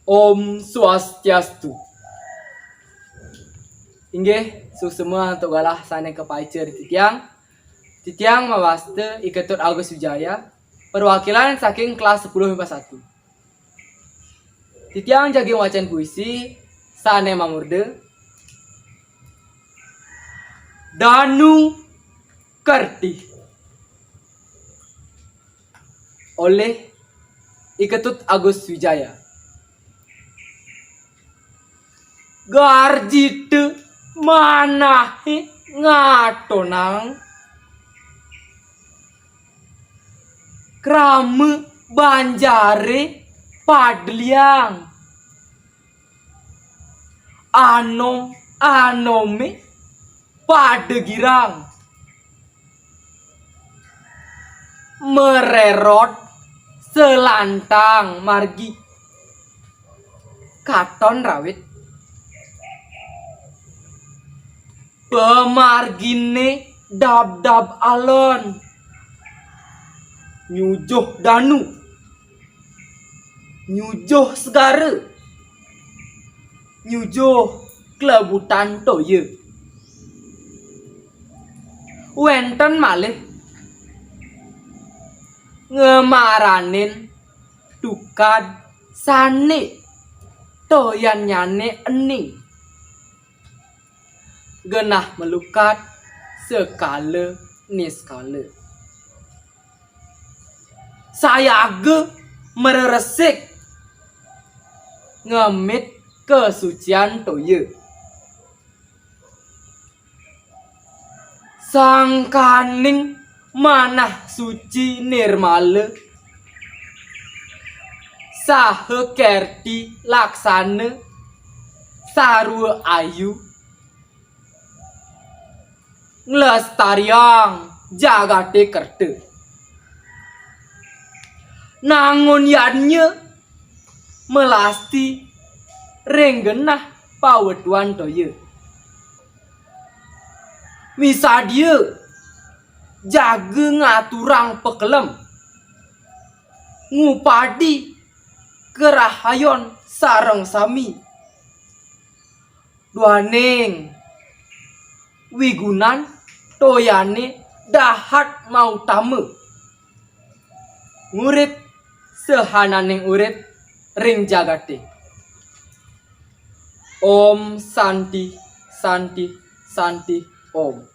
Om Swastiastu. Inggih, semua untuk galah sana ke paicer Titiang mawaste Iketut Agus Wijaya, perwakilan saking kelas 10 MIPA 1. Titiang jagi wacan puisi sane mamurde Danu Kerti oleh Iketut Agus Wijaya. Garjite manahe ngatonang krame banjare padliang anome padegirang mererot selantang margi katon rawit pemargine dab alon nyujuh danu nyujuh segara nyujuh kelebutan toye wenten malih ngemaranin tukad sane toyan nyane ening genah melukat sekale niskale sayage mereresik ngemit kesucian toye sangkaning manah suci nirmale sahe kerti laksana sarua ayu nglestariang jagate kerte nangon yannya melasti renggenah pawetuan toye misadia jaga ngaturang pekelem ngupadi kerahayon sareng sami duaning wigunan toyane dahat mau tame ngurip sehananing urip ring jagate. Om Santi Santi Santi Om.